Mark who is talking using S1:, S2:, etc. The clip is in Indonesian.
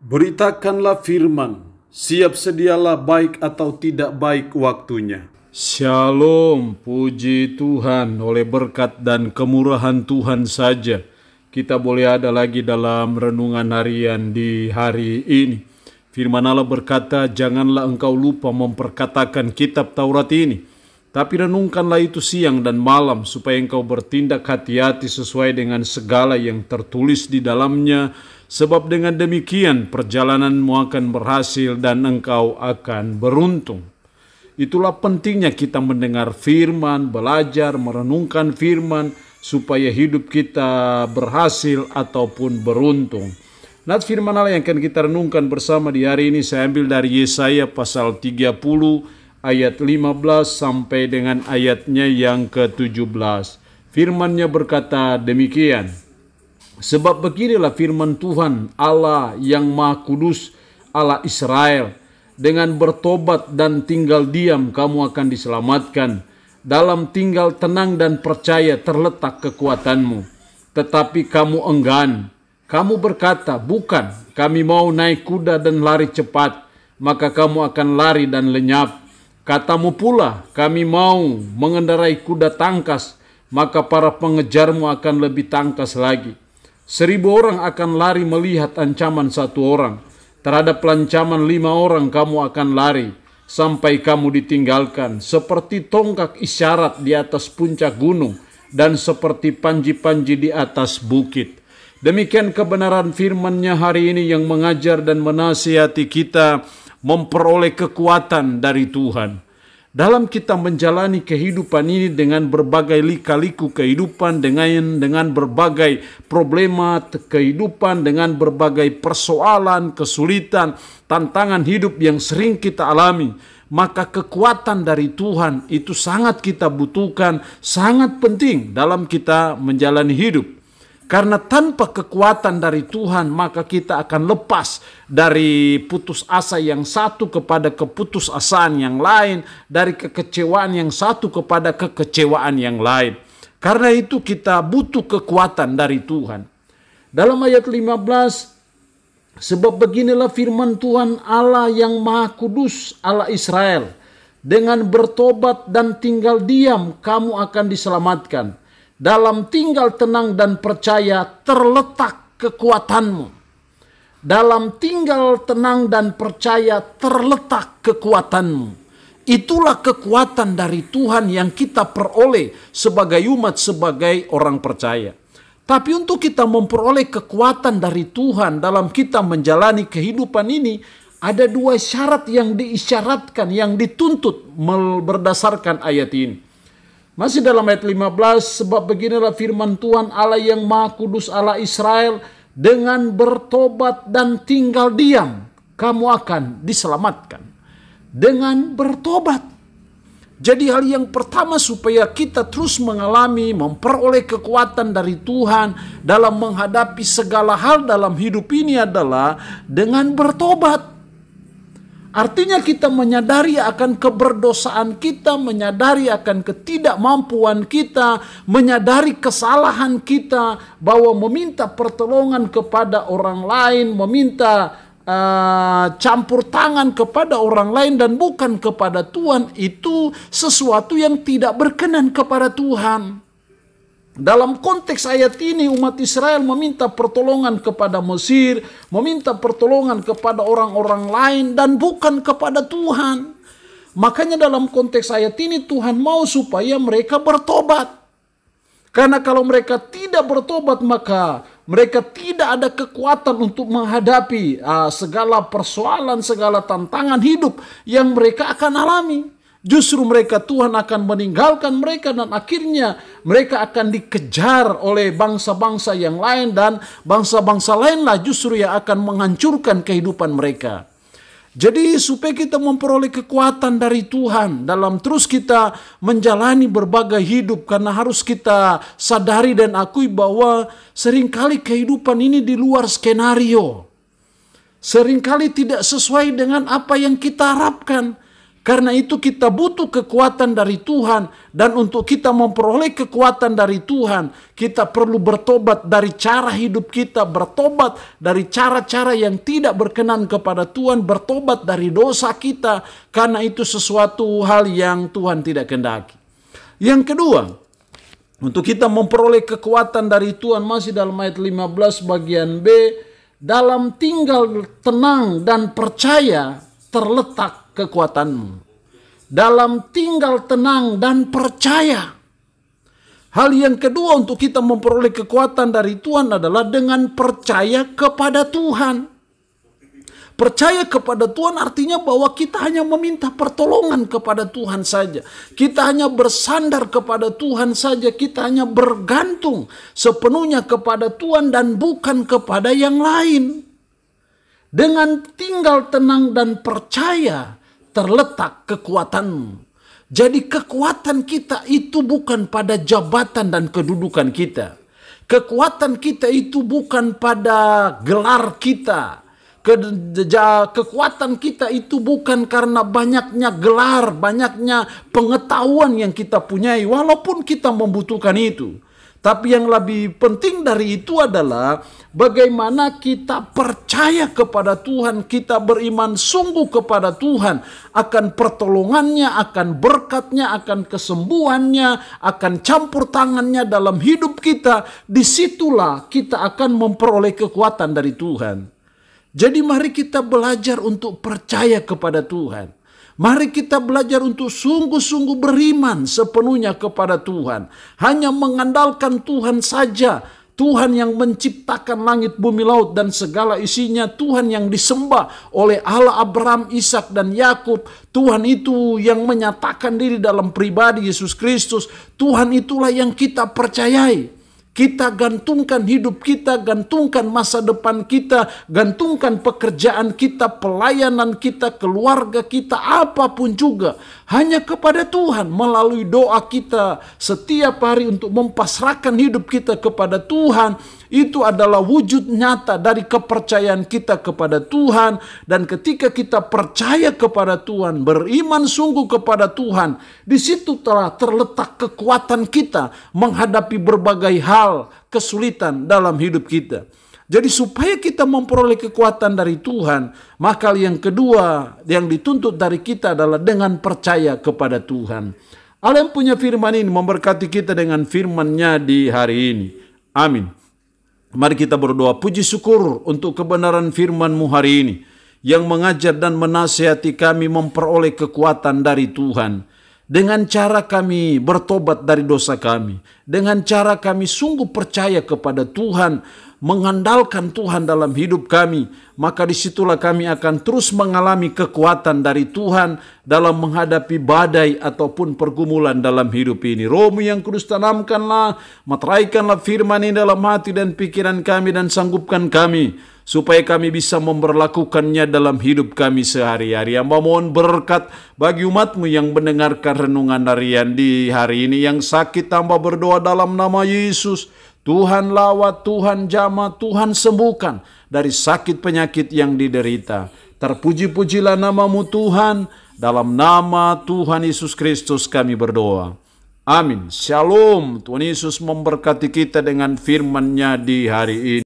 S1: Beritakanlah firman, siap sedialah baik atau tidak baik waktunya.
S2: Shalom, puji Tuhan, oleh berkat dan kemurahan Tuhan saja kita boleh ada lagi dalam renungan harian di hari ini. Firman Allah berkata, janganlah engkau lupa memperkatakan kitab Taurat ini, tapi renungkanlah itu siang dan malam, supaya engkau bertindak hati-hati sesuai dengan segala yang tertulis di dalamnya, sebab dengan demikian perjalananmu akan berhasil dan engkau akan beruntung. Itulah pentingnya kita mendengar firman, belajar, merenungkan firman, supaya hidup kita berhasil ataupun beruntung. Nah, firman Allah yang akan kita renungkan bersama di hari ini saya ambil dari Yesaya pasal 30 ayat 15 sampai dengan ayatnya yang ke-17. Firman-Nya berkata demikian. Sebab beginilah firman Tuhan Allah yang Maha Kudus, Allah Israel, dengan bertobat dan tinggal diam kamu akan diselamatkan. Dalam tinggal tenang dan percaya terletak kekuatanmu. Tetapi kamu enggan. Kamu berkata, bukan, kami mau naik kuda dan lari cepat. Maka kamu akan lari dan lenyap. Katamu pula, kami mau mengendarai kuda tangkas. Maka para pengejarmu akan lebih tangkas lagi. 1000 orang akan lari melihat ancaman 1 orang. Terhadap ancaman 5 orang kamu akan lari, sampai kamu ditinggalkan, seperti tongkat isyarat di atas puncak gunung, dan seperti panji-panji di atas bukit. Demikian kebenaran firman-Nya hari ini yang mengajar dan menasihati kita memperoleh kekuatan dari Tuhan. Dalam kita menjalani kehidupan ini dengan berbagai lika-liku kehidupan, dengan berbagai problema kehidupan, dengan berbagai persoalan, kesulitan, tantangan hidup yang sering kita alami, maka kekuatan dari Tuhan itu sangat kita butuhkan, sangat penting dalam kita menjalani hidup. Karena tanpa kekuatan dari Tuhan, maka kita akan lepas dari putus asa yang satu kepada keputusasaan yang lain, dari kekecewaan yang satu kepada kekecewaan yang lain. Karena itu kita butuh kekuatan dari Tuhan. Dalam ayat 15, sebab beginilah firman Tuhan Allah yang Maha Kudus, Allah Israel, dengan bertobat dan tinggal diam kamu akan diselamatkan. Dalam tinggal tenang dan percaya terletak kekuatanmu. Dalam tinggal tenang dan percaya terletak kekuatanmu. Itulah kekuatan dari Tuhan yang kita peroleh sebagai umat, sebagai orang percaya. Tapi untuk kita memperoleh kekuatan dari Tuhan dalam kita menjalani kehidupan ini, ada 2 syarat yang diisyaratkan, yang dituntut berdasarkan ayat ini. Masih dalam ayat 15, sebab beginilah firman Tuhan Allah yang Maha Kudus, Allah Israel, dengan bertobat dan tinggal diam kamu akan diselamatkan. Dengan bertobat. Jadi hal yang pertama supaya kita terus mengalami, memperoleh kekuatan dari Tuhan dalam menghadapi segala hal dalam hidup ini adalah dengan bertobat. Artinya kita menyadari akan keberdosaan kita, menyadari akan ketidakmampuan kita, menyadari kesalahan kita, bahwa meminta pertolongan kepada orang lain, meminta campur tangan kepada orang lain dan bukan kepada Tuhan, itu sesuatu yang tidak berkenan kepada Tuhan. Dalam konteks ayat ini umat Israel meminta pertolongan kepada Mesir, meminta pertolongan kepada orang-orang lain dan bukan kepada Tuhan. Makanya dalam konteks ayat ini Tuhan mau supaya mereka bertobat. Karena kalau mereka tidak bertobat, maka mereka tidak ada kekuatan untuk menghadapi segala persoalan, segala tantangan hidup yang mereka akan alami. Justru mereka, Tuhan akan meninggalkan mereka dan akhirnya mereka akan dikejar oleh bangsa-bangsa yang lain, dan bangsa-bangsa lainlah justru yang akan menghancurkan kehidupan mereka. Jadi supaya kita memperoleh kekuatan dari Tuhan dalam terus kita menjalani berbagai hidup, karena harus kita sadari dan akui bahwa seringkali kehidupan ini di luar skenario. Seringkali tidak sesuai dengan apa yang kita harapkan. Karena itu kita butuh kekuatan dari Tuhan. Dan untuk kita memperoleh kekuatan dari Tuhan, kita perlu bertobat dari cara hidup kita, bertobat dari cara-cara yang tidak berkenan kepada Tuhan, bertobat dari dosa kita, karena itu sesuatu hal yang Tuhan tidak kehendaki. Yang kedua, untuk kita memperoleh kekuatan dari Tuhan, masih dalam ayat 15 bagian B, dalam tinggal tenang dan percaya terletak kekuatanmu. Dalam tinggal tenang dan percaya. Hal yang kedua untuk kita memperoleh kekuatan dari Tuhan adalah dengan percaya kepada Tuhan. Percaya kepada Tuhan artinya bahwa kita hanya meminta pertolongan kepada Tuhan saja. Kita hanya bersandar kepada Tuhan saja. Kita hanya bergantung sepenuhnya kepada Tuhan dan bukan kepada yang lain. Dengan tinggal tenang dan percaya terletak kekuatanmu. Jadi kekuatan kita itu bukan pada jabatan dan kedudukan kita. Kekuatan kita itu bukan pada gelar kita. Kekuatan kita itu bukan karena banyaknya gelar, banyaknya pengetahuan yang kita punyai, walaupun kita membutuhkan itu. Tapi yang lebih penting dari itu adalah bagaimana kita percaya kepada Tuhan, kita beriman sungguh kepada Tuhan akan pertolongannya, akan berkatnya, akan kesembuhannya, akan campur tangannya dalam hidup kita. Disitulah kita akan memperoleh kekuatan dari Tuhan. Jadi mari kita belajar untuk percaya kepada Tuhan. Mari kita belajar untuk sungguh-sungguh beriman sepenuhnya kepada Tuhan. Hanya mengandalkan Tuhan saja. Tuhan yang menciptakan langit, bumi, laut, dan segala isinya. Tuhan yang disembah oleh Allah Abraham, Ishak, dan Yakub. Tuhan itu yang menyatakan diri dalam pribadi Yesus Kristus. Tuhan itulah yang kita percayai. Kita gantungkan hidup kita, gantungkan masa depan kita, gantungkan pekerjaan kita, pelayanan kita, keluarga kita, apapun juga. Hanya kepada Tuhan melalui doa kita setiap hari untuk mempasrahkan hidup kita kepada Tuhan. Itu adalah wujud nyata dari kepercayaan kita kepada Tuhan. Dan ketika kita percaya kepada Tuhan, beriman sungguh kepada Tuhan, di situ telah terletak kekuatan kita menghadapi berbagai hal kesulitan dalam hidup kita. Jadi supaya kita memperoleh kekuatan dari Tuhan, maka yang kedua yang dituntut dari kita adalah dengan percaya kepada Tuhan. Allah yang punya firman ini memberkati kita dengan firman-Nya di hari ini. Amin. Mari kita berdoa, puji syukur untuk kebenaran firman-Mu hari ini, yang mengajar dan menasihati kami memperoleh kekuatan dari Tuhan. Dengan cara kami bertobat dari dosa kami, dengan cara kami sungguh percaya kepada Tuhan, mengandalkan Tuhan dalam hidup kami, maka disitulah kami akan terus mengalami kekuatan dari Tuhan dalam menghadapi badai ataupun pergumulan dalam hidup ini. Roh-Mu yang kudus, tanamkanlah, materaikanlah firman ini dalam hati dan pikiran kami, dan sanggupkan kami supaya kami bisa memberlakukannya dalam hidup kami sehari-hari. Hamba mohon berkat bagi umat-Mu yang mendengarkan renungan harian di hari ini. Yang sakit hamba berdoa dalam nama Yesus, Tuhan lawat, Tuhan jamah, Tuhan sembuhkan dari sakit penyakit yang diderita. Terpuji-pujilah nama-Mu Tuhan, dalam nama Tuhan Yesus Kristus kami berdoa. Amin. Shalom. Tuhan Yesus memberkati kita dengan firman-Nya di hari ini.